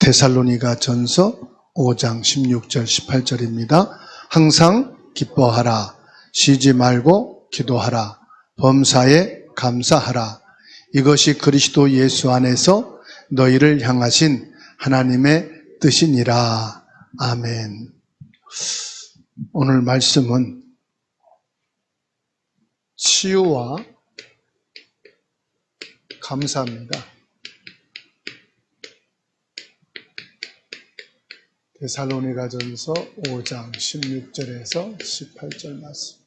데살로니가전서 5장 16절 18절입니다. 항상 기뻐하라. 쉬지 말고 기도하라. 범사에 감사하라. 이것이 그리스도 예수 안에서 너희를 향하신 하나님의 뜻이니라. 아멘. 오늘 말씀은 치유와 감사입니다. 데살로니가전서 5장 16절에서 18절 말씀.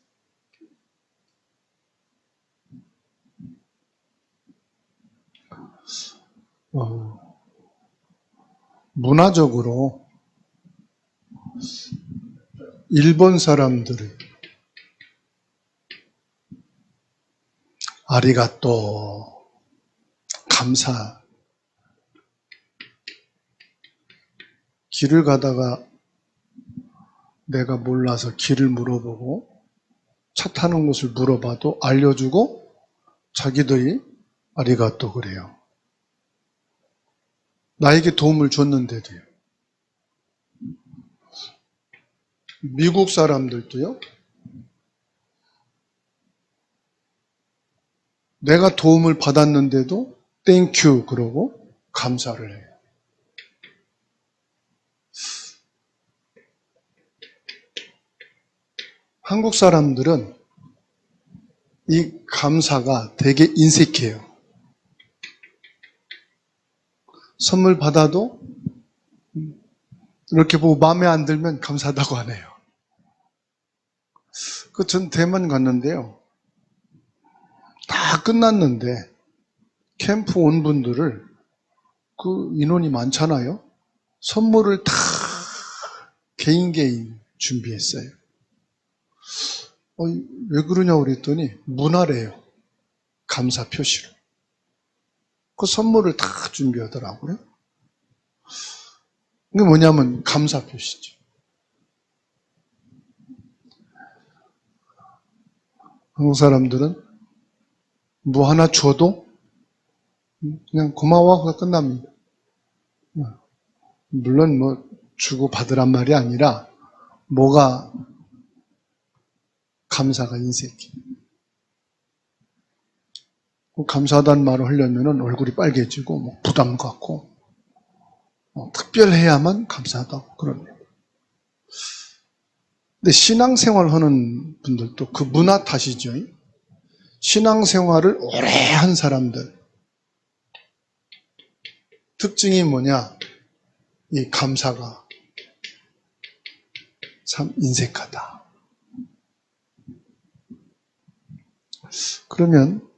문화적으로 일본 사람들이 아리가또, 감사, 길을 가다가 내가 몰라서 길을 물어보고 차 타는 곳을 물어봐도 알려주고 자기들이 아리가또 그래요. 나에게 도움을 줬는데도요. 미국 사람들도요. 내가 도움을 받았는데도 땡큐 그러고 감사를 해요. 한국 사람들은 이 감사가 되게 인색해요. 선물 받아도 이렇게 보고 마음에 안 들면 감사하다고 하네요. 전 대만 갔는데요. 다 끝났는데 캠프 온 분들을 그 인원이 많잖아요. 선물을 다 개인 준비했어요. 왜 그러냐고 그랬더니 문화래요. 감사 표시로. 그 선물을 다 준비하더라고요. 이게 뭐냐면 감사 표시죠. 한국 사람들은 뭐 하나 줘도 그냥 고마워 하고 끝납니다. 물론 뭐 주고 받으란 말이 아니라 뭐가 감사가 인색해. 감사하다는 말을 하려면 얼굴이 빨개지고 뭐 부담 갖고 특별해야만 감사하다고 그럽니다. 근데 신앙생활 하는 분들도 그 문화 탓이죠. 신앙생활을 오래 한 사람들 특징이 뭐냐? 이 감사가 참 인색하다. 그러면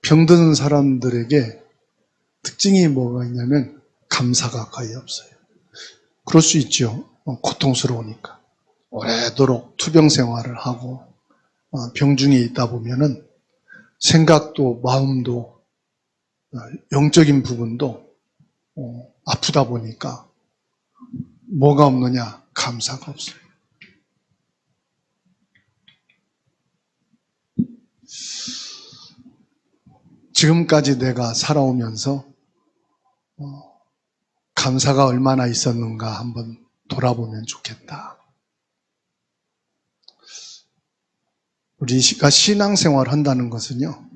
병든 사람들에게 특징이 뭐가 있냐면 감사가 거의 없어요. 그럴 수 있죠. 고통스러우니까. 오래도록 투병 생활을 하고 병중에 있다 보면은 생각도 마음도 영적인 부분도 아프다 보니까 뭐가 없느냐? 감사가 없어요. 지금까지 내가 살아오면서 감사가 얼마나 있었는가 한번 돌아보면 좋겠다. 우리가 신앙생활 한다는 것은요.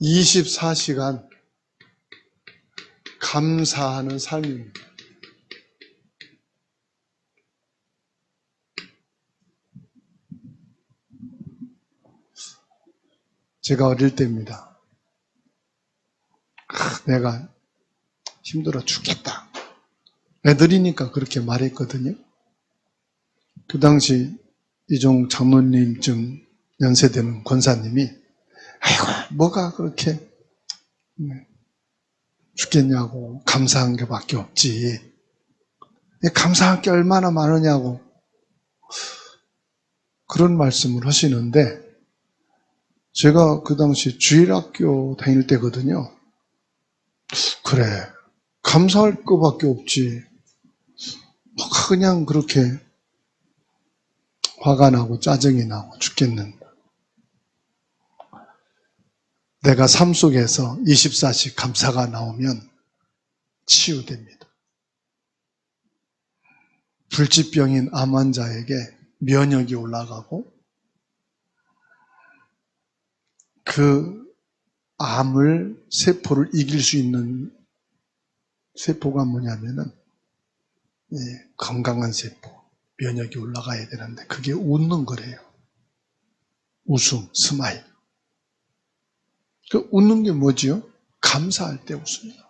24시간 감사하는 삶입니다. 제가 어릴 때입니다. 내가 힘들어 죽겠다. 애들이니까 그렇게 말했거든요. 그 당시 이종 장로님쯤 연세되는 권사님이 아이고 뭐가 그렇게 죽겠냐고 감사한 게 밖에 없지. 감사할 게 얼마나 많으냐고 그런 말씀을 하시는데 제가 그 당시 주일학교 다닐 때거든요. 그래, 감사할 것밖에 없지. 뭐가 그냥 그렇게 화가 나고 짜증이 나고 죽겠는데. 내가 삶 속에서 24시 감사가 나오면 치유됩니다. 불치병인 암 환자에게 면역이 올라가고 그 암을 세포를 이길 수 있는 세포가 뭐냐면은 건강한 세포, 면역이 올라가야 되는데 그게 웃는 거래요. 웃음, 스마일. 그 웃는 게 뭐지요? 감사할 때 웃습니다.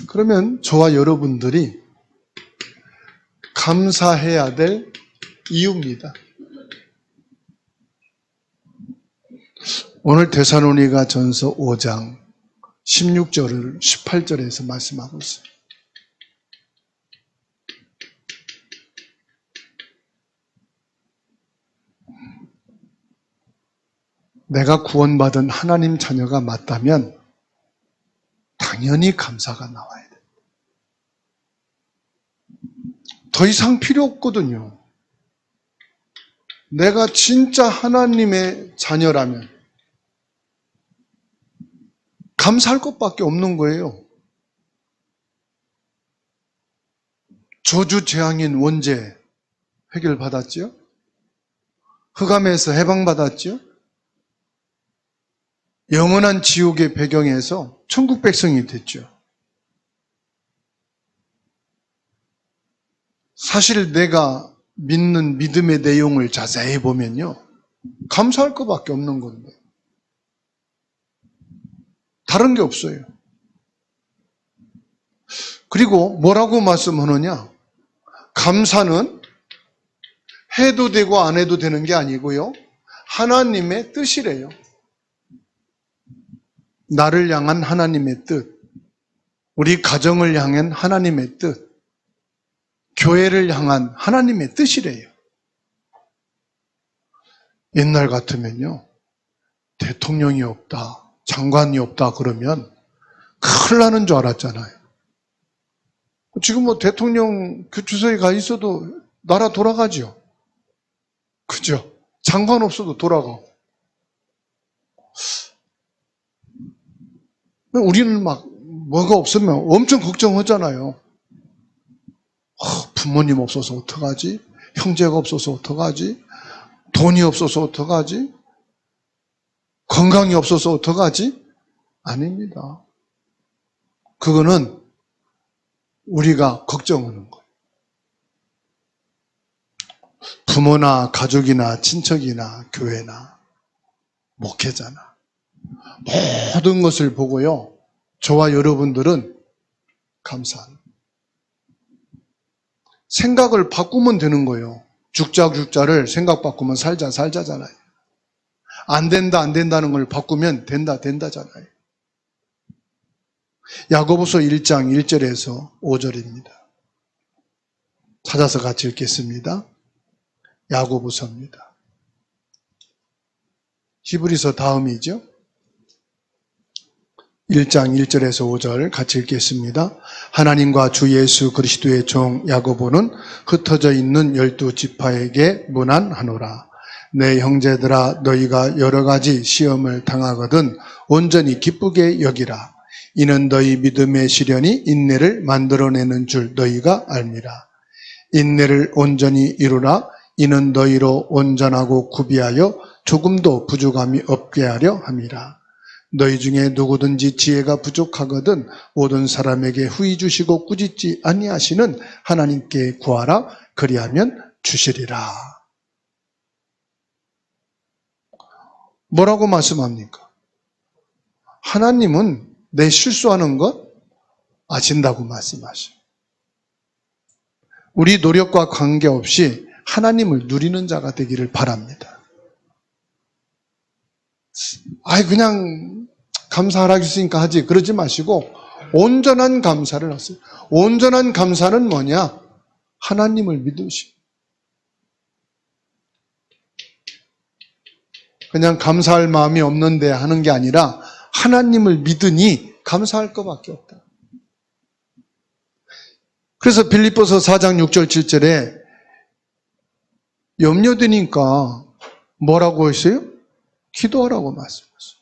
그러면 저와 여러분들이 감사해야 될 이유입니다. 오늘 데살로니가 전서 5장 16절을 18절에서 말씀하고 있어요. 내가 구원받은 하나님 자녀가 맞다면 당연히 감사가 나와야 돼요. 더 이상 필요 없거든요. 내가 진짜 하나님의 자녀라면 감사할 것밖에 없는 거예요. 저주 재앙인 원죄 해결받았지요? 흑암에서 해방받았지요? 영원한 지옥의 배경에서 천국 백성이 됐죠. 사실 내가 믿는 믿음의 내용을 자세히 보면요, 감사할 것밖에 없는 건데 다른 게 없어요. 그리고 뭐라고 말씀하느냐? 감사는 해도 되고 안 해도 되는 게 아니고요, 하나님의 뜻이래요. 나를 향한 하나님의 뜻, 우리 가정을 향한 하나님의 뜻, 교회를 향한 하나님의 뜻이래요. 옛날 같으면요, 대통령이 없다, 장관이 없다 그러면 큰일 나는 줄 알았잖아요. 지금 뭐 대통령 주소에 가 있어도 나라 돌아가죠. 그죠? 장관 없어도 돌아가고. 우리는 막 뭐가 없으면 엄청 걱정하잖아요. 부모님 없어서 어떡하지? 형제가 없어서 어떡하지? 돈이 없어서 어떡하지? 건강이 없어서 어떡하지? 아닙니다. 그거는 우리가 걱정하는 거예요. 부모나 가족이나 친척이나 교회나 목회자나 모든 것을 보고요, 저와 여러분들은 감사합니다. 생각을 바꾸면 되는 거예요. 죽자를 생각 바꾸면 살자잖아요. 안 된다는 걸 바꾸면 된다잖아요. 야고보서 1장 1절에서 5절입니다. 찾아서 같이 읽겠습니다. 야고보서입니다. 히브리서 다음이죠. 1장 1절에서 5절 같이 읽겠습니다. 하나님과 주 예수 그리스도의 종 야고보는 흩어져 있는 12지파에게 문안하노라. 내 형제들아, 너희가 여러 가지 시험을 당하거든 온전히 기쁘게 여기라. 이는 너희 믿음의 시련이 인내를 만들어내는 줄 너희가 알미라. 인내를 온전히 이루라. 이는 너희로 온전하고 구비하여 조금도 부족함이 없게 하려 함이라. 너희 중에 누구든지 지혜가 부족하거든 모든 사람에게 후히 주시고 꾸짖지 아니하시는 하나님께 구하라. 그리하면 주시리라. 뭐라고 말씀합니까? 하나님은 내 실수하는 것 아신다고 말씀하셔요. 우리 노력과 관계없이 하나님을 누리는 자가 되기를 바랍니다. 그냥 감사하라고 했으니까 하지 그러지 마시고 온전한 감사를 하세요. 온전한 감사는 뭐냐? 하나님을 믿으시고 그냥 감사할 마음이 없는데 하는 게 아니라 하나님을 믿으니 감사할 것밖에 없다. 그래서 빌립보서 4장 6절 7절에 염려되니까 뭐라고 했어요? 기도하라고 말씀하셨어요.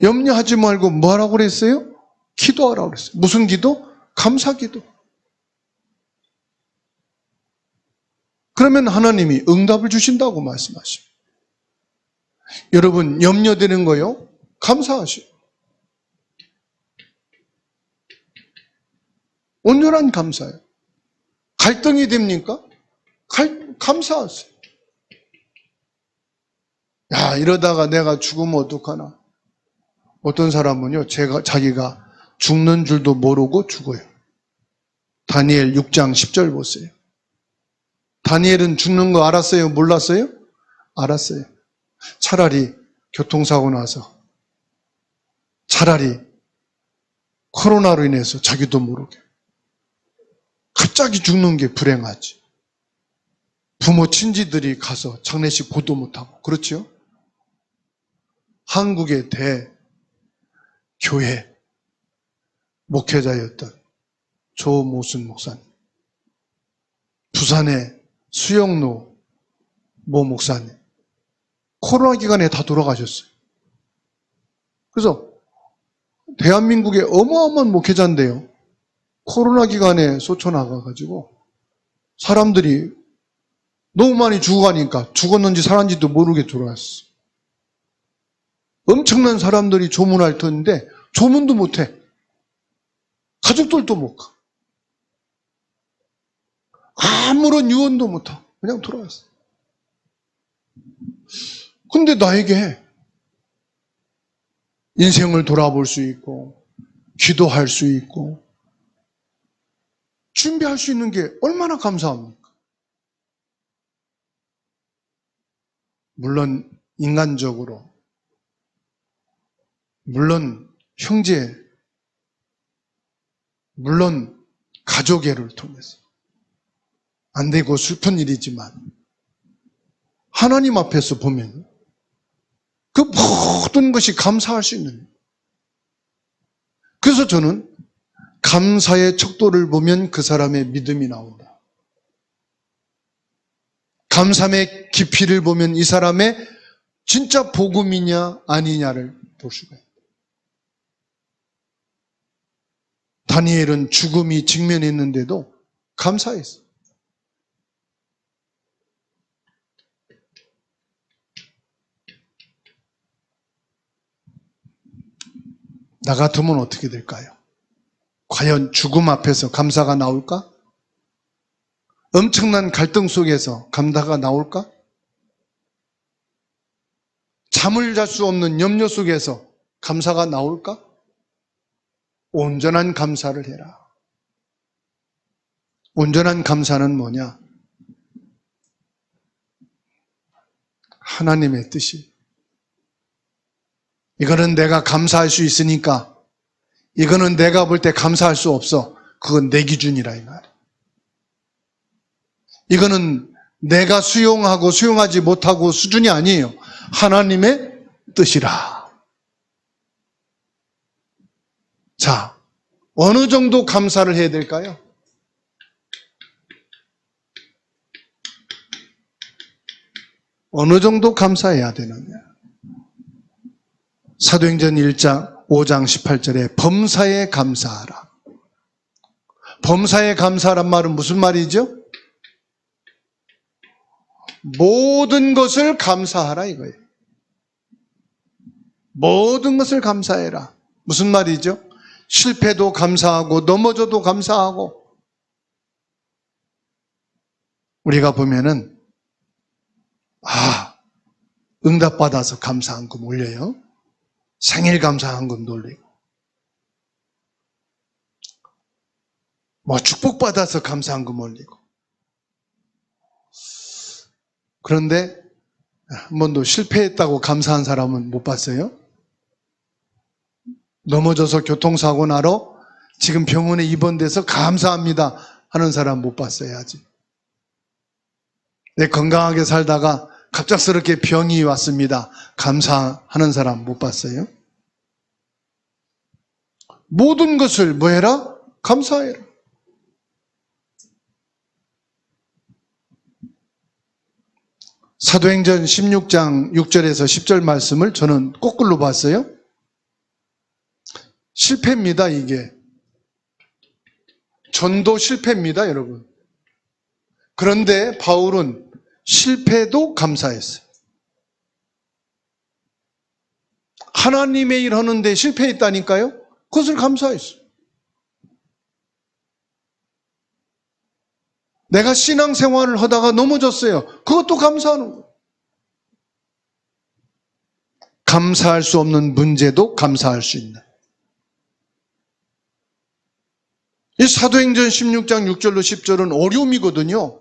염려하지 말고 뭐 하라고 그랬어요? 기도하라고 그랬어요. 무슨 기도? 감사 기도. 그러면 하나님이 응답을 주신다고 말씀하십니다. 여러분, 염려되는 거요? 감사하시오. 온전한 감사예요. 갈등이 됩니까? 감사하세요. 야, 이러다가 내가 죽으면 어떡하나. 어떤 사람은요, 자기가 죽는 줄도 모르고 죽어요. 다니엘 6장 10절 보세요. 다니엘은 죽는 거 알았어요? 몰랐어요? 알았어요. 차라리 교통사고 나서, 차라리 코로나로 인해서 자기도 모르게 갑자기 죽는 게 불행하지. 부모 친지들이 가서 장례식 보도 못하고. 그렇죠? 한국의 대교회 목회자였던 조모순 목사님, 부산의 수영로 모 목사님, 코로나 기간에 다 돌아가셨어요. 그래서 대한민국의 어마어마한 목회자인데요, 코로나 기간에 쏟쳐나가가지고 사람들이 너무 많이 죽어가니까 죽었는지 살았는지도 모르게 돌아왔어. 엄청난 사람들이 조문할 텐데 조문도 못해. 가족들도 못 가. 아무런 유언도 못하고 그냥 돌아왔어. 근데 나에게 인생을 돌아볼 수 있고 기도할 수 있고 준비할 수 있는 게 얼마나 감사합니까? 물론 인간적으로, 물론 형제, 물론 가족애를 통해서 안 되고 슬픈 일이지만 하나님 앞에서 보면 그 모든 것이 감사할 수 있는. 그래서 저는 감사의 척도를 보면 그 사람의 믿음이 나온다. 감사의 깊이를 보면 이 사람의 진짜 복음이냐 아니냐를 볼 수가 있다. 다니엘은 죽음이 직면했는데도 감사했어. 나 같으면 어떻게 될까요? 과연 죽음 앞에서 감사가 나올까? 엄청난 갈등 속에서 감사가 나올까? 잠을 잘 수 없는 염려 속에서 감사가 나올까? 온전한 감사를 해라. 온전한 감사는 뭐냐? 하나님의 뜻이. 이거는 내가 감사할 수 있으니까, 이거는 내가 볼 때 감사할 수 없어. 그건 내 기준이라 이 말이야. 이거는 내가 수용하고 수용하지 못하고 수준이 아니에요. 하나님의 뜻이라. 자, 어느 정도 감사를 해야 될까요? 어느 정도 감사해야 되느냐? 사도행전 5장 18절에 범사에 감사하라. 범사에 감사하란 말은 무슨 말이죠? 모든 것을 감사하라 이거예요. 모든 것을 감사해라. 무슨 말이죠? 실패도 감사하고 넘어져도 감사하고. 우리가 보면은 응답받아서 감사한 금 올려요. 생일 감사한 금 올리고. 축복받아서 감사한 금 올리고. 그런데 한 번도 실패했다고 감사한 사람은 못 봤어요? 넘어져서 교통사고 나러 지금 병원에 입원돼서 감사합니다 하는 사람 못 봤어요, 아직. 내 건강하게 살다가 갑작스럽게 병이 왔습니다. 감사하는 사람 못 봤어요? 모든 것을 뭐 해라? 감사해라. 사도행전 16장 6절에서 10절 말씀을 저는 거꾸로 봤어요. 실패입니다, 이게. 전도 실패입니다, 여러분. 그런데 바울은 실패도 감사했어요. 하나님의 일 하는데 실패했다니까요? 그것을 감사했어요. 내가 신앙생활을 하다가 넘어졌어요. 그것도 감사하는 거예요. 감사할 수 없는 문제도 감사할 수 있는. 이 사도행전 16장 6절로 10절은 어려움이거든요.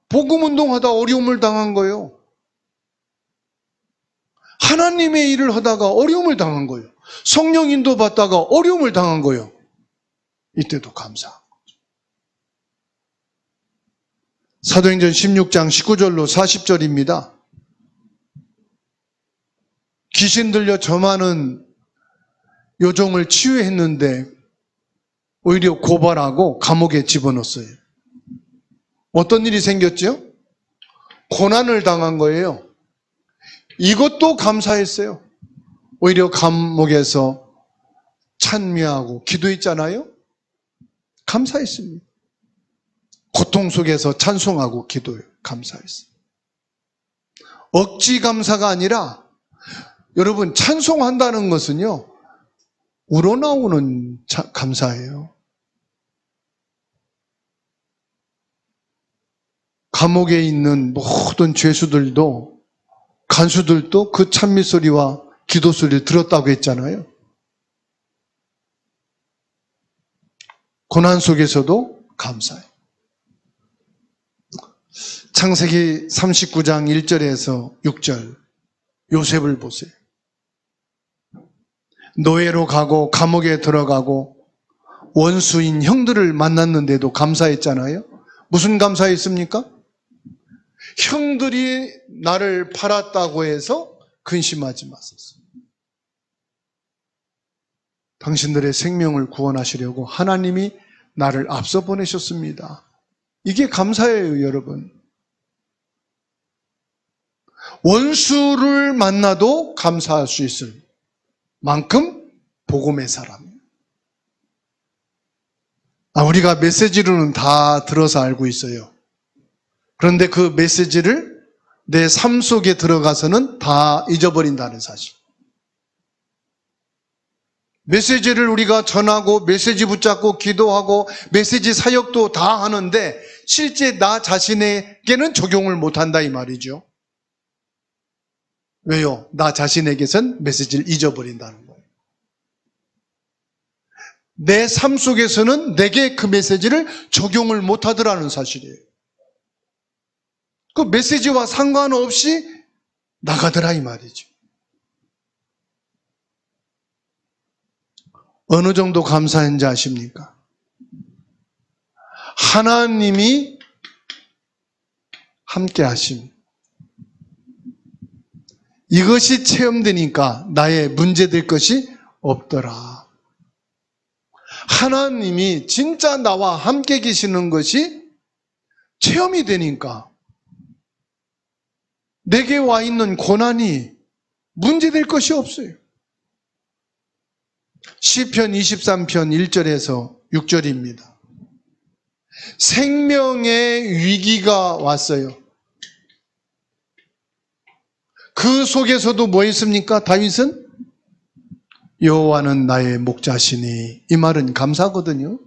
복음운동하다 어려움을 당한 거예요. 하나님의 일을 하다가 어려움을 당한 거예요. 성령 인도 받다가 어려움을 당한 거예요. 이때도 감사. 사도행전 16장 19절로 40절입니다. 귀신 들려 저 많은 요종을 치유했는데 오히려 고발하고 감옥에 집어넣었어요. 어떤 일이 생겼죠? 고난을 당한 거예요. 이것도 감사했어요. 오히려 감옥에서 찬미하고 기도했잖아요. 감사했습니다. 고통 속에서 찬송하고 기도해요. 감사했어요. 억지 감사가 아니라 여러분 찬송한다는 것은요. 우러나오는 감사예요. 감옥에 있는 모든 죄수들도 간수들도 그 찬미 소리와 기도 소리를 들었다고 했잖아요. 고난 속에서도 감사해요. 창세기 39장 1절에서 6절 요셉을 보세요. 노예로 가고 감옥에 들어가고 원수인 형들을 만났는데도 감사했잖아요. 무슨 감사했습니까? 형들이 나를 팔았다고 해서 근심하지 마소서. 당신들의 생명을 구원하시려고 하나님이 나를 앞서 보내셨습니다. 이게 감사예요, 여러분. 원수를 만나도 감사할 수 있을 만큼 복음의 사람. 우리가 메시지로는 다 들어서 알고 있어요. 그런데 그 메시지를 내 삶 속에 들어가서는 다 잊어버린다는 사실. 메시지를 우리가 전하고 메시지 붙잡고 기도하고 메시지 사역도 다 하는데 실제 나 자신에게는 적용을 못한다 이 말이죠. 왜요? 나 자신에게선 메시지를 잊어버린다는 거예요. 내 삶 속에서는 내게 그 메시지를 적용을 못하더라는 사실이에요. 그 메시지와 상관없이 나가더라 이 말이죠. 어느 정도 감사한지 아십니까? 하나님이 함께 하심. 이것이 체험되니까 나의 문제될 것이 없더라. 하나님이 진짜 나와 함께 계시는 것이 체험이 되니까 내게 와 있는 고난이 문제될 것이 없어요. 시편 23편 1절에서 6절입니다. 생명의 위기가 왔어요. 그 속에서도 뭐 했습니까? 다윗은 여호와는 나의 목자시니, 이 말은 감사거든요.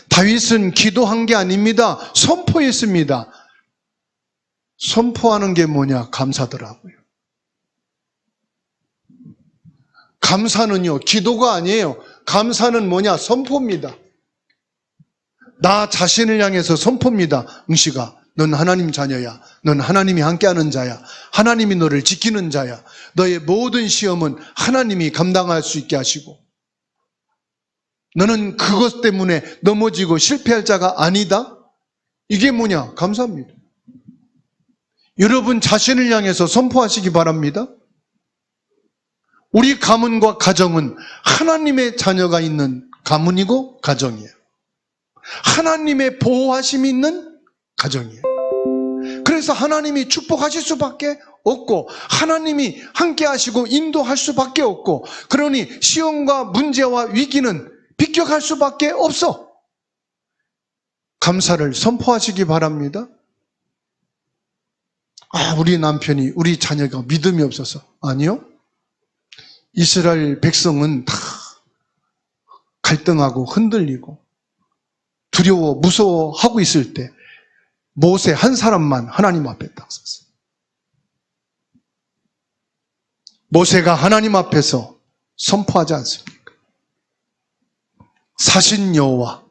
다윗은 기도한 게 아닙니다. 선포했습니다. 선포하는 게 뭐냐? 감사더라고요. 감사는요, 기도가 아니에요. 감사는 뭐냐? 선포입니다. 나 자신을 향해서 선포입니다. 응시가, 넌 하나님 자녀야. 넌 하나님이 함께하는 자야. 하나님이 너를 지키는 자야. 너의 모든 시험은 하나님이 감당할 수 있게 하시고 너는 그것 때문에 넘어지고 실패할 자가 아니다. 이게 뭐냐? 감사합니다. 여러분 자신을 향해서 선포하시기 바랍니다. 우리 가문과 가정은 하나님의 자녀가 있는 가문이고 가정이에요. 하나님의 보호하심이 있는 가정이에요. 그래서 그래서 하나님이 축복하실 수밖에 없고 하나님이 함께 하시고 인도할 수밖에 없고 그러니 시험과 문제와 위기는 비껴갈 수밖에 없어. 감사를 선포하시기 바랍니다. 우리 남편이, 우리 자녀가 믿음이 없어서. 아니요. 이스라엘 백성은 다 갈등하고 흔들리고 두려워, 무서워하고 있을 때 모세 한 사람만 하나님 앞에 딱 섰어요. 모세가 하나님 앞에서 선포하지 않습니까? 사신 여호와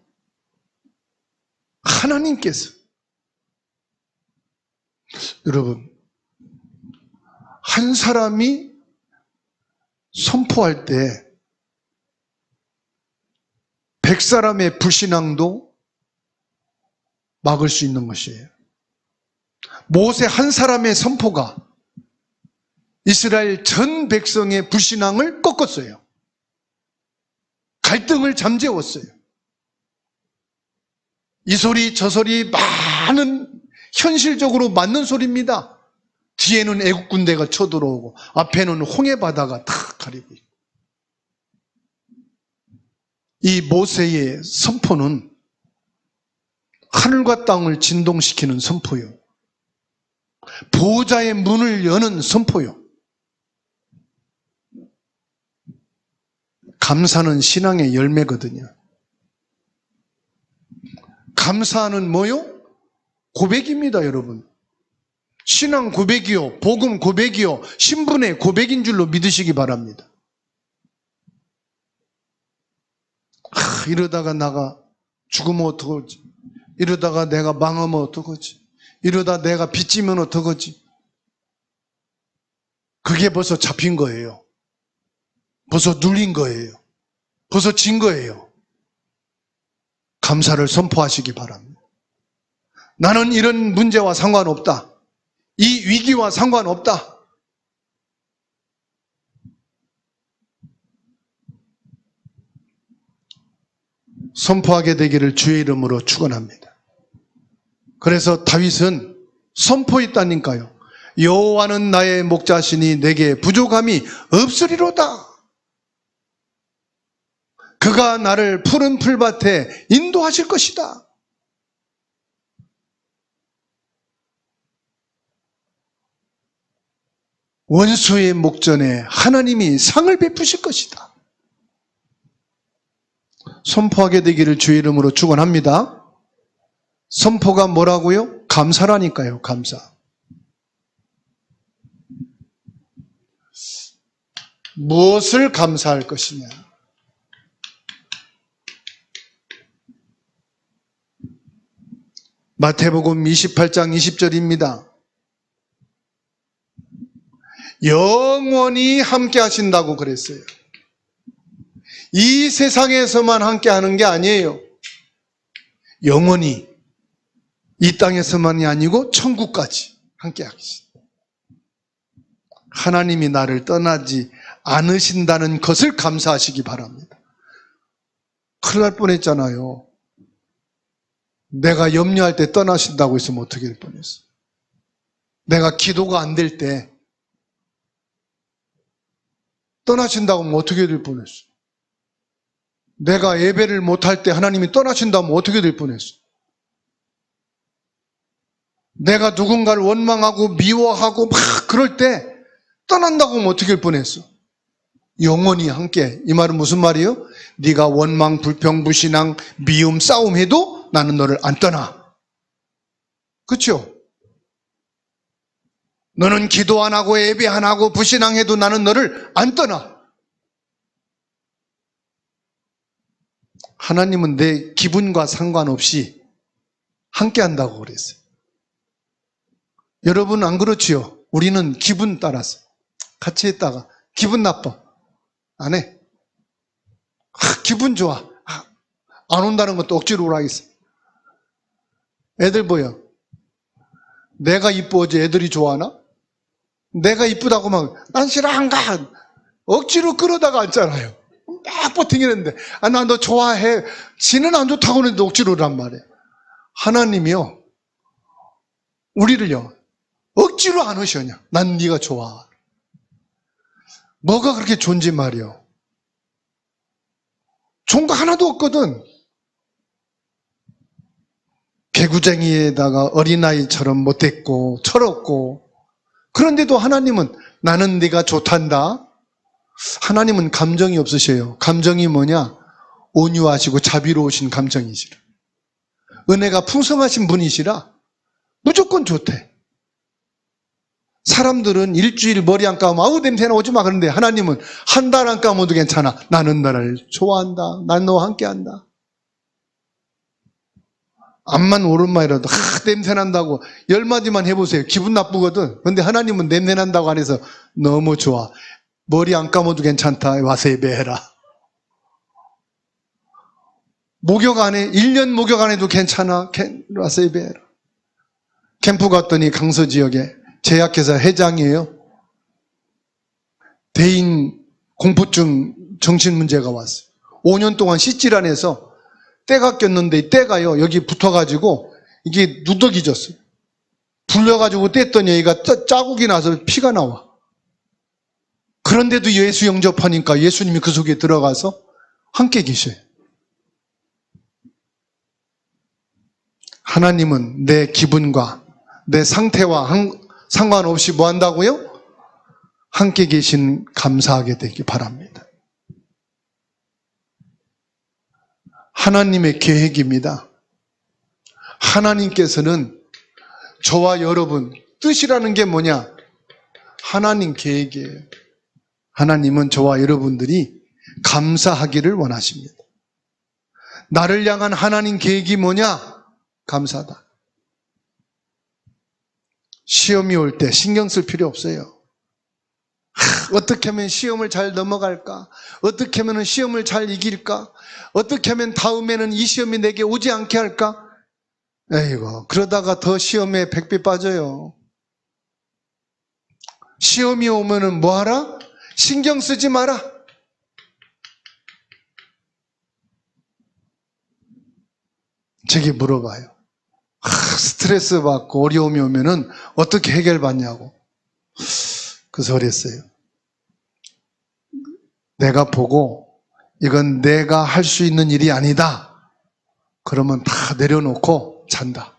하나님께서, 여러분, 한 사람이 선포할 때 100사람의 불신앙도 막을 수 있는 것이에요. 모세 한 사람의 선포가 이스라엘 전 백성의 불신앙을 꺾었어요. 갈등을 잠재웠어요. 이 소리 저 소리 많은 현실적으로 맞는 소리입니다. 뒤에는 애국 군대가 쳐들어오고 앞에는 홍해 바다가 탁 가리고 있고. 이 모세의 선포는 하늘과 땅을 진동시키는 선포요. 보호자의 문을 여는 선포요. 감사는 신앙의 열매거든요. 감사는 뭐요? 고백입니다, 여러분. 신앙 고백이요, 복음 고백이요, 신분의 고백인 줄로 믿으시기 바랍니다. 이러다가 나가 죽으면 어떡하지? 이러다가 내가 망하면 어떡하지? 이러다 내가 빚지면 어떡하지? 그게 벌써 잡힌 거예요. 벌써 눌린 거예요. 벌써 진 거예요. 감사를 선포하시기 바랍니다. 나는 이런 문제와 상관없다. 이 위기와 상관없다. 선포하게 되기를 주의 이름으로 축원합니다. 그래서 다윗은 선포했다니까요. 여호와는 나의 목자시니 내게 부족함이 없으리로다. 그가 나를 푸른 풀밭에 인도하실 것이다. 원수의 목전에 하나님이 상을 베푸실 것이다. 선포하게 되기를 주의 이름으로 축원합니다. 선포가 뭐라고요? 감사라니까요. 감사. 무엇을 감사할 것이냐? 마태복음 28장 20절입니다. 영원히 함께 하신다고 그랬어요. 이 세상에서만 함께 하는 게 아니에요. 영원히 이 땅에서만이 아니고 천국까지 함께 하겠습니다. 하나님이 나를 떠나지 않으신다는 것을 감사하시기 바랍니다. 큰일 날 뻔했잖아요. 내가 염려할 때 떠나신다고 했으면 어떻게 될 뻔했어. 내가 기도가 안 될 때 떠나신다고 하면 어떻게 될 뻔했어. 내가 예배를 못할 때 하나님이 떠나신다고 하면 어떻게 될 뻔했어. 내가 누군가를 원망하고 미워하고 막 그럴 때 떠난다고 하면 어떻게 될 뻔했어. 영원히 함께. 이 말은 무슨 말이에요? 네가 원망, 불평, 불신앙, 미움, 싸움해도 나는 너를 안 떠나. 그렇죠? 너는 기도 안 하고 예배 안 하고 불신앙해도 나는 너를 안 떠나. 하나님은 내 기분과 상관없이 함께 한다고 그랬어요. 여러분 안 그렇지요? 우리는 기분 따라서 같이 했다가 기분 나빠. 안 해. 기분 좋아. 안 온다는 것도 억지로 오라 했어. 애들 보여. 내가 이뻐야지 애들이 좋아하나? 내가 이쁘다고 막 난 싫어 안 가. 억지로 끌어다가 앉잖아요. 막 버팅이는데 나 너 좋아해. 지는 안 좋다고 하는데 억지로 오란 말이에요. 하나님이요. 우리를요. 억지로 안 오셔냐? 난 네가 좋아. 뭐가 그렇게 좋은지 말이요. 좋은 거 하나도 없거든. 개구쟁이에다가 어린아이처럼 못됐고 철없고, 그런데도 하나님은 나는 네가 좋단다. 하나님은 감정이 없으셔요. 감정이 뭐냐? 온유하시고 자비로우신 감정이시라. 은혜가 풍성하신 분이시라 무조건 좋대. 사람들은 일주일 머리 안 감으면 아우 냄새나 오지 마 그런데 하나님은 한 달 안 감아도 괜찮아. 나는 너를 좋아한다. 난 너와 함께한다. 암만 오른말이라도 냄새 난다고 10마디만 해보세요. 기분 나쁘거든. 근데 하나님은 냄새 난다고 안 해서 너무 좋아. 머리 안 감아도 괜찮다. 와서 예배해라. 목욕 안 해. 1년 목욕 안 해도 괜찮아. 와서 예배해라. 캠프 갔더니 강서 지역에 제약회사 회장이에요. 대인 공포증 정신문제가 왔어요. 5년 동안 씻질환해서 때가 꼈는데 때가요 여기 붙어가지고 이게 누더기졌어요. 불려가지고 뗐더니 얘가 자국이 나서 피가 나와. 그런데도 예수 영접하니까 예수님이 그 속에 들어가서 함께 계셔요. 하나님은 내 기분과 내 상태와 상관없이 뭐 한다고요? 함께 계신 감사하게 되기 바랍니다. 하나님의 계획입니다. 하나님께서는 저와 여러분 뜻이라는 게 뭐냐? 하나님 계획이에요. 하나님은 저와 여러분들이 감사하기를 원하십니다. 나를 향한 하나님 계획이 뭐냐? 감사다. 시험이 올 때 신경 쓸 필요 없어요. 어떻게 하면 시험을 잘 넘어갈까? 어떻게 하면 시험을 잘 이길까? 어떻게 하면 다음에는 이 시험이 내게 오지 않게 할까? 에이고, 그러다가 더 시험에 100배 빠져요. 시험이 오면은 뭐 하라? 신경 쓰지 마라. 제게 물어봐요. 스트레스 받고 어려움이 오면은 어떻게 해결받냐고. 그래서 그랬어요. 내가 보고 이건 내가 할 수 있는 일이 아니다. 그러면 다 내려놓고 잔다.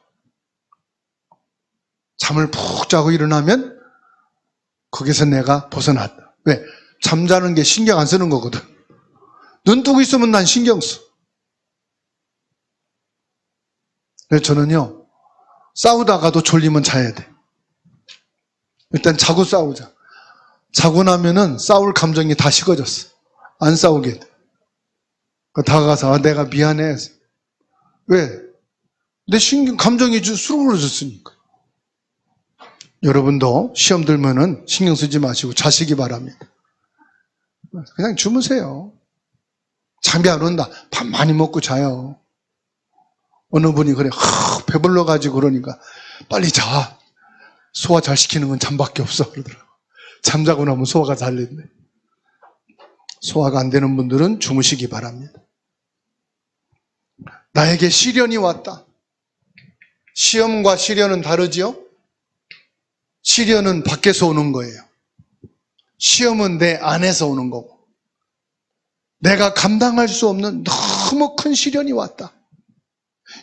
잠을 푹 자고 일어나면 거기서 내가 벗어났다. 왜? 잠자는 게 신경 안 쓰는 거거든. 눈 뜨고 있으면 난 신경 써. 그래서 저는요, 싸우다가도 졸리면 자야 돼. 일단 자고 싸우자. 자고 나면은 싸울 감정이 다 식어졌어. 안 싸우게 돼. 다가가서 내가 미안해. 왜? 내 감정이 수그러졌으니까. 여러분도 시험 들면은 신경 쓰지 마시고 자시기 바랍니다. 그냥 주무세요. 잠이 안 온다. 밥 많이 먹고 자요. 어느 분이 그래 배불러가지고 그러니까 빨리 자. 소화 잘 시키는 건 잠밖에 없어 그러더라고. 잠자고 나면 소화가 잘 된대. 소화가 안 되는 분들은 주무시기 바랍니다. 나에게 시련이 왔다. 시험과 시련은 다르지요? 시련은 밖에서 오는 거예요. 시험은 내 안에서 오는 거고. 내가 감당할 수 없는 너무 큰 시련이 왔다.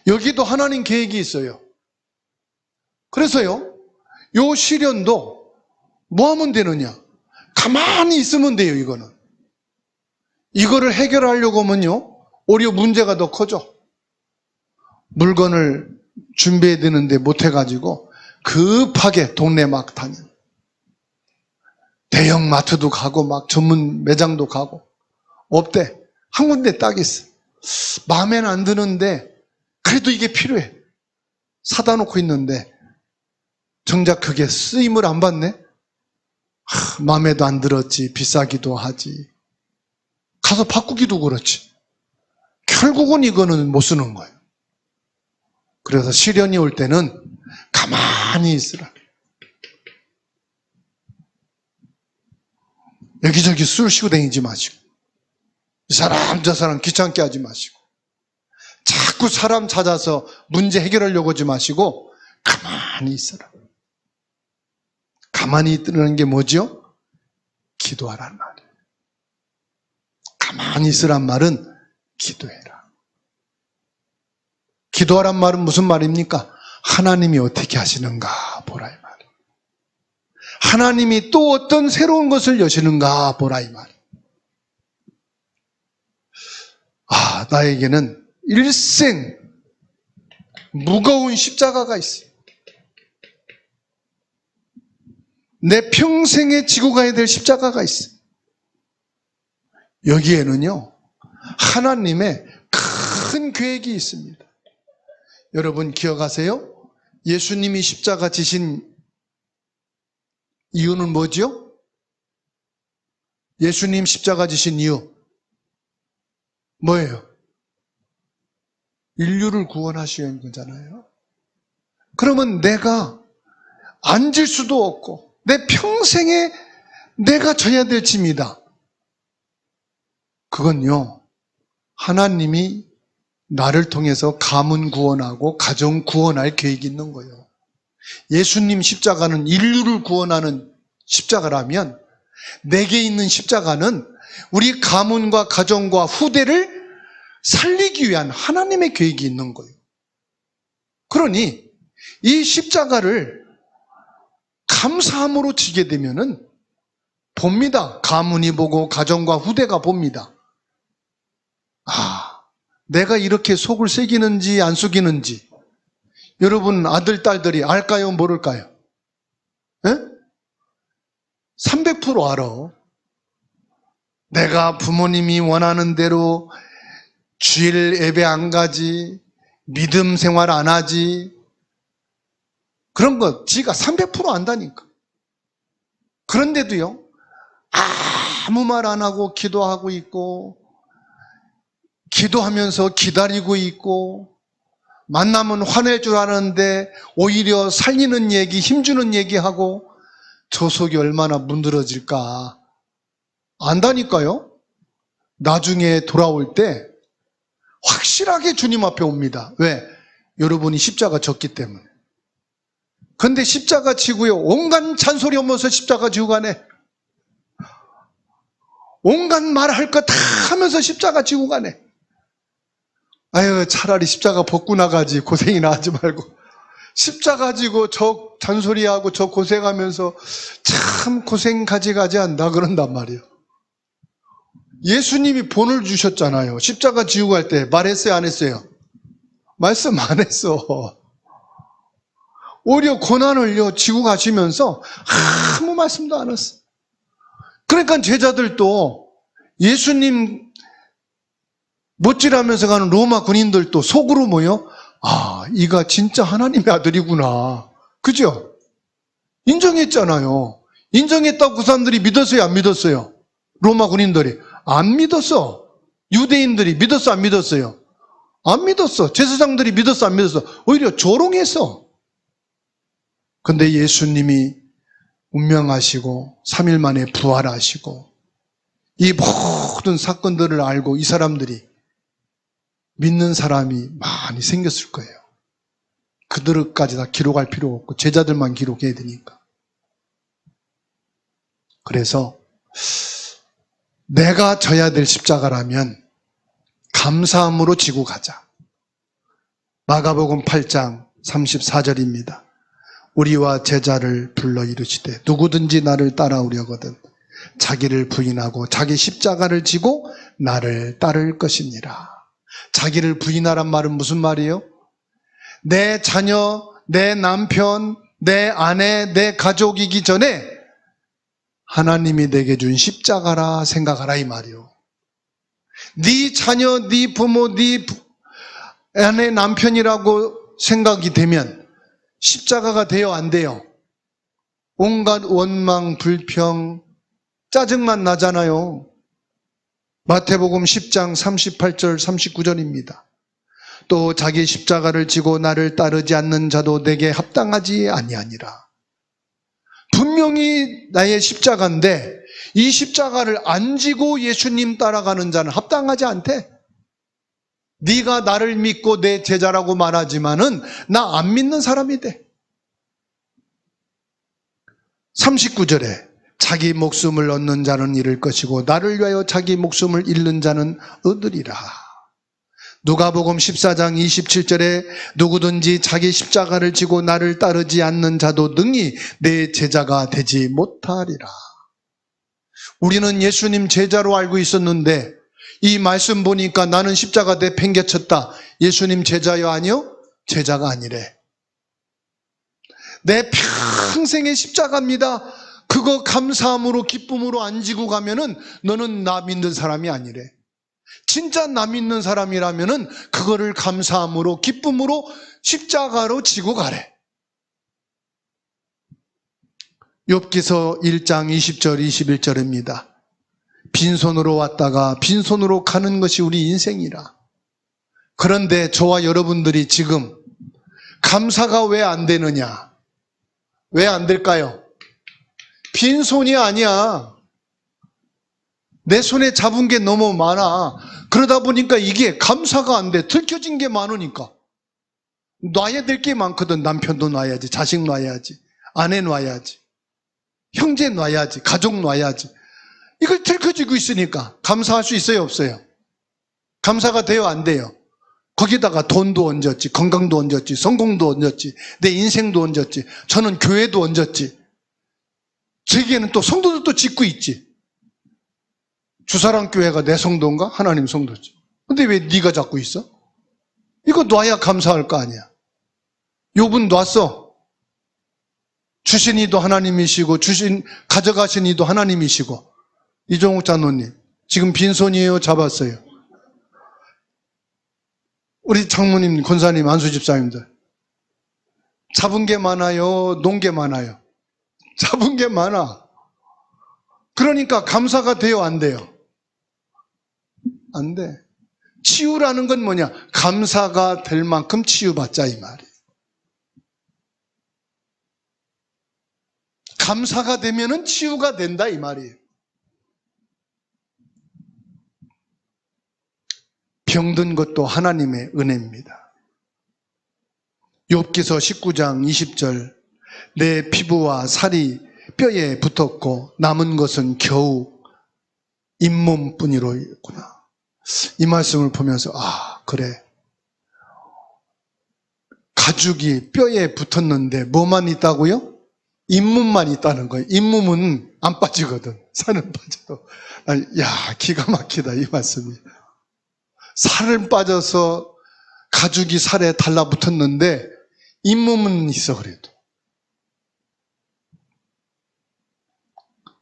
여기도 하나님 계획이 있어요. 그래서요, 요 시련도 뭐 하면 되느냐? 가만히 있으면 돼요, 이거는. 이거를 해결하려고 하면요, 오히려 문제가 더 커져. 물건을 준비해야 되는데 못해가지고 급하게 동네 막 다녀. 대형 마트도 가고 막 전문 매장도 가고. 없대. 한 군데 딱 있어. 마음에는 안 드는데 그래도 이게 필요해. 사다 놓고 있는데 정작 그게 쓰임을 안 받네? 마음에도 안 들었지. 비싸기도 하지. 가서 바꾸기도 그렇지. 결국은 이거는 못 쓰는 거예요. 그래서 시련이 올 때는 가만히 있으라. 여기저기 술 쉬고 다니지 마시고, 이 사람 저 사람 귀찮게 하지 마시고, 자꾸 사람 찾아서 문제 해결하려고 하지 마시고 가만히 있어라. 가만히 있으라는 게 뭐죠? 기도하란 말이에요. 가만히 있으란 말은 기도해라. 기도하란 말은 무슨 말입니까? 하나님이 어떻게 하시는가 보라 이 말이에요. 하나님이 또 어떤 새로운 것을 여시는가 보라 이 말이에요. 나에게는 일생 무거운 십자가가 있어요. 내 평생에 지고 가야 될 십자가가 있어요. 여기에는요, 하나님의 큰 계획이 있습니다. 여러분 기억하세요? 예수님이 십자가 지신 이유는 뭐죠? 예수님 십자가 지신 이유 뭐예요? 인류를 구원하시는 거잖아요. 그러면 내가 앉을 수도 없고 내 평생에 내가 져야 될 짐이다. 그건요, 하나님이 나를 통해서 가문 구원하고 가정 구원할 계획이 있는 거예요. 예수님 십자가는 인류를 구원하는 십자가라면 내게 있는 십자가는 우리 가문과 가정과 후대를 살리기 위한 하나님의 계획이 있는 거예요. 그러니 이 십자가를 감사함으로 지게 되면은 봅니다. 가문이 보고 가정과 후대가 봅니다. 내가 이렇게 속을 새기는지 안 속이는지 여러분 아들, 딸들이 알까요? 모를까요? 300% 알아. 내가 부모님이 원하는 대로 주일 예배 안 가지, 믿음 생활 안 하지, 그런 거 지가 300% 안다니까. 그런데도요, 아무 말 안 하고 기도하고 있고, 기도하면서 기다리고 있고, 만나면 화낼 줄 아는데 오히려 살리는 얘기, 힘주는 얘기하고, 저 속이 얼마나 문드러질까 안다니까요. 나중에 돌아올 때 확실하게 주님 앞에 옵니다. 왜? 여러분이 십자가 졌기 때문에. 근데 십자가 지고요, 온갖 잔소리 하면서 십자가 지고 가네. 온갖 말할 거 다 하면서 십자가 지고 가네. 아유, 차라리 십자가 벗고 나가지 고생이나 하지 말고 십자가 지고 저 잔소리하고 저 고생하면서 참 고생 가지가지 한다 그런단 말이에요. 예수님이 본을 주셨잖아요. 십자가 지고 갈 때 말했어요, 안 했어요? 말씀 안 했어. 오히려 고난을요 지고 가시면서 아무 말씀도 안 했어. 그러니까 제자들도 예수님 못질하면서 가는 로마 군인들도 속으로 뭐요? 이가 진짜 하나님의 아들이구나. 그죠? 인정했잖아요. 인정했다고 그 사람들이 믿었어요, 안 믿었어요? 로마 군인들이 안 믿었어. 유대인들이 믿었어, 안 믿었어요? 안 믿었어. 제사장들이 믿었어, 안 믿었어? 오히려 조롱했어. 근데 예수님이 운명하시고 3일 만에 부활하시고 이 모든 사건들을 알고 이 사람들이 믿는 사람이 많이 생겼을 거예요. 그들까지 다 기록할 필요 없고 제자들만 기록해야 되니까. 그래서 내가 져야 될 십자가라면 감사함으로 지고 가자. 마가복음 8장 34절입니다. 우리와 제자를 불러 이르시되 누구든지 나를 따라오려거든 자기를 부인하고 자기 십자가를 지고 나를 따를 것이니라. 자기를 부인하란 말은 무슨 말이에요? 내 자녀, 내 남편, 내 아내, 내 가족이기 전에 하나님이 내게 준 십자가라 생각하라 이 말이요. 네 자녀, 네 부모, 네 아내, 남편이라고 생각이 되면 십자가가 돼요, 안 돼요? 온갖 원망, 불평, 짜증만 나잖아요. 마태복음 10장 38절 39절입니다. 또 자기 십자가를 지고 나를 따르지 않는 자도 내게 합당하지 아니하니라. 분명히 나의 십자가인데 이 십자가를 안 지고 예수님 따라가는 자는 합당하지 않대. 네가 나를 믿고 내 제자라고 말하지만은 나 안 믿는 사람이 돼. 39절에 자기 목숨을 얻는 자는 잃을 것이고 나를 위하여 자기 목숨을 잃는 자는 얻으리라. 누가복음 14장 27절에 누구든지 자기 십자가를 지고 나를 따르지 않는 자도 능히 내 제자가 되지 못하리라. 우리는 예수님 제자로 알고 있었는데 이 말씀 보니까 나는 십자가 내팽개쳤다. 예수님 제자요? 아니요? 제자가 아니래. 내 평생의 십자가입니다. 그거 감사함으로 기쁨으로 안 지고 가면은 너는 나 믿는 사람이 아니래. 진짜 나 믿는 사람이라면은 그거를 감사함으로 기쁨으로 십자가로 지고 가래. 욥기서 1장 20절 21절입니다. 빈손으로 왔다가 빈손으로 가는 것이 우리 인생이라. 그런데 저와 여러분들이 지금 감사가 왜 안 되느냐? 왜 안 될까요? 빈손이 아니야. 내 손에 잡은 게 너무 많아. 그러다 보니까 이게 감사가 안 돼. 들켜진 게 많으니까. 놔야 될 게 많거든. 남편도 놔야지, 자식 놔야지, 아내 놔야지, 형제 놔야지, 가족 놔야지. 이걸 들켜지고 있으니까 감사할 수 있어요, 없어요? 감사가 돼요, 안 돼요? 거기다가 돈도 얹었지, 건강도 얹었지, 성공도 얹었지, 내 인생도 얹었지, 저는 교회도 얹었지. 저에게는 또 성도도 짓고 있지. 주사랑교회가 내 성도인가? 하나님 성도지. 근데 왜 네가 잡고 있어? 이거 놔야 감사할 거 아니야. 욥은 놨어. 주신 이도 하나님이시고 가져가신 이도 하나님이시고. 이종욱 장로님 지금 빈손이에요? 잡았어요? 우리 장모님, 권사님, 안수 집사님들 잡은 게 많아요? 놓은 게 많아요? 잡은 게 많아. 그러니까 감사가 돼요? 안 돼요? 안 돼. 치유라는 건 뭐냐? 감사가 될 만큼 치유받자 이 말이에요. 감사가 되면은 치유가 된다 이 말이에요. 병든 것도 하나님의 은혜입니다. 욥기서 19장 20절 내 피부와 살이 뼈에 붙었고 남은 것은 겨우 잇몸뿐이로구나. 이 말씀을 보면서 그래. 가죽이 뼈에 붙었는데 뭐만 있다고요? 잇몸만 있다는 거예요. 잇몸은 안 빠지거든. 살은 빠져도. 기가 막히다 이 말씀이. 살은 빠져서 가죽이 살에 달라붙었는데 잇몸은 있어 그래도.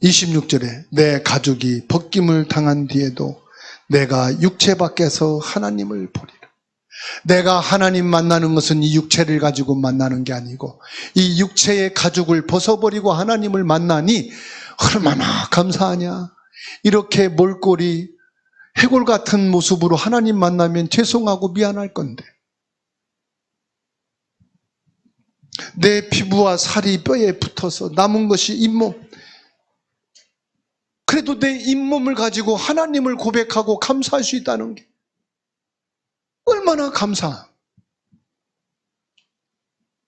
26절에 내 가죽이 벗김을 당한 뒤에도 내가 육체 밖에서 하나님을 보리라. 내가 하나님 만나는 것은 이 육체를 가지고 만나는 게 아니고 이 육체의 가죽을 벗어버리고 하나님을 만나니 얼마나 감사하냐. 이렇게 몰골이 해골 같은 모습으로 하나님 만나면 죄송하고 미안할 건데 내 피부와 살이 뼈에 붙어서 남은 것이 잇몸. 그래도 내 잇몸을 가지고 하나님을 고백하고 감사할 수 있다는 게 얼마나 감사.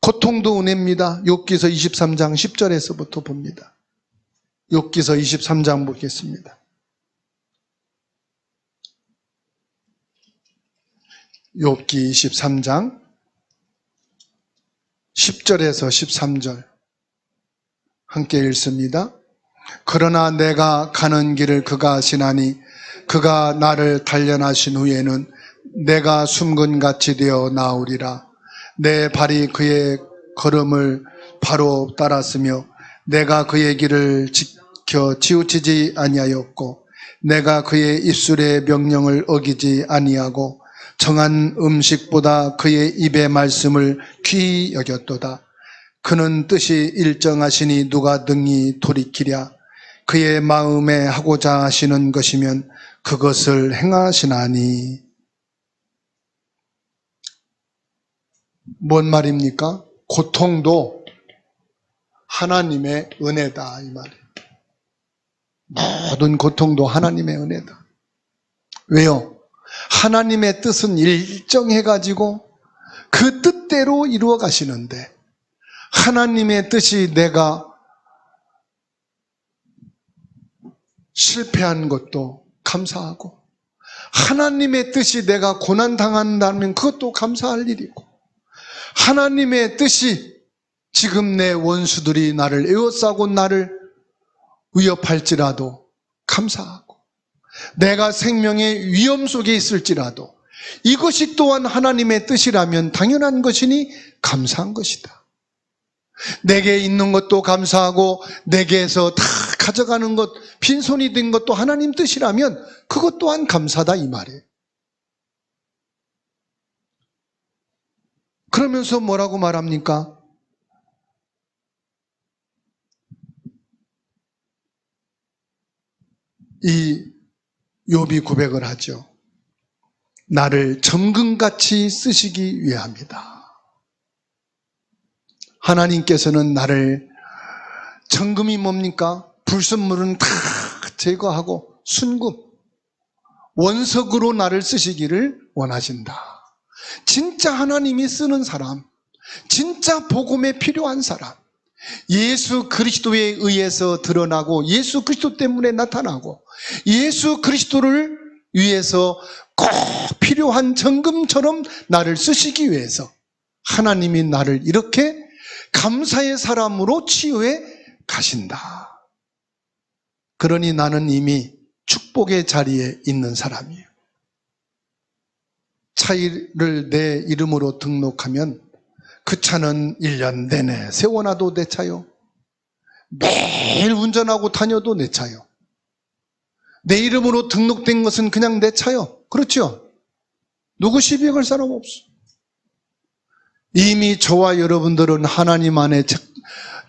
고통도 은혜입니다. 욥기서 23장 10절에서부터 봅니다. 욥기서 23장 보겠습니다. 욥기 23장 10절에서 13절 함께 읽습니다. 그러나 내가 가는 길을 그가 아시나니 그가 나를 단련하신 후에는 내가 숨근같이 되어 나오리라. 내 발이 그의 걸음을 바로 따랐으며 내가 그의 길을 지켜 치우치지 아니하였고 내가 그의 입술의 명령을 어기지 아니하고 정한 음식보다 그의 입의 말씀을 귀히 여겼도다. 그는 뜻이 일정하시니 누가 능히 돌이키랴. 그의 마음에 하고자 하시는 것이면 그것을 행하시나니. 뭔 말입니까? 고통도 하나님의 은혜다 이 말이에요. 모든 고통도 하나님의 은혜다. 왜요? 하나님의 뜻은 일정해가지고 그 뜻대로 이루어 가시는데 하나님의 뜻이 내가 실패한 것도 감사하고, 하나님의 뜻이 내가 고난당한다면 그것도 감사할 일이고, 하나님의 뜻이 지금 내 원수들이 나를 에워싸고 나를 위협할지라도 감사하고, 내가 생명의 위험 속에 있을지라도 이것이 또한 하나님의 뜻이라면 당연한 것이니 감사한 것이다. 내게 있는 것도 감사하고, 내게서 다 가져가는 것, 빈손이 된 것도 하나님 뜻이라면 그것 또한 감사다, 이 말이에요. 그러면서 뭐라고 말합니까? 이 욥이 고백을 하죠. 나를 정금같이 쓰시기 위함이다. 하나님께서는 나를, 정금이 뭡니까? 불순물은 다 제거하고 순금, 원석으로 나를 쓰시기를 원하신다. 진짜 하나님이 쓰는 사람, 진짜 복음에 필요한 사람, 예수 그리스도에 의해서 드러나고 예수 그리스도 때문에 나타나고 예수 그리스도를 위해서 꼭 필요한 정금처럼 나를 쓰시기 위해서 하나님이 나를 이렇게 감사의 사람으로 치유해 가신다. 그러니 나는 이미 축복의 자리에 있는 사람이에요. 차를 내 이름으로 등록하면 그 차는 1년 내내 세워놔도 내 차요. 매일 운전하고 다녀도 내 차요. 내 이름으로 등록된 것은 그냥 내 차요. 그렇죠? 누구 시비 걸 사람 없어. 이미 저와 여러분들은 하나님 안에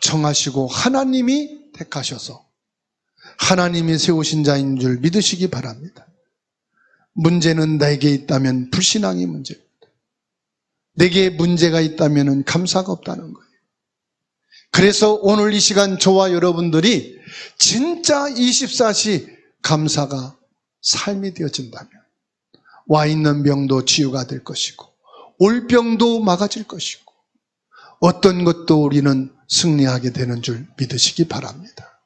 정하시고 하나님이 택하셔서 하나님이 세우신 자인 줄 믿으시기 바랍니다. 문제는 내게 있다면 불신앙이 문제입니다. 내게 문제가 있다면 감사가 없다는 거예요. 그래서 오늘 이 시간 저와 여러분들이 진짜 24시 감사가 삶이 되어진다면 와 있는 병도 치유가 될 것이고 올 병도 막아질 것이고 어떤 것도 우리는 승리하게 되는 줄 믿으시기 바랍니다.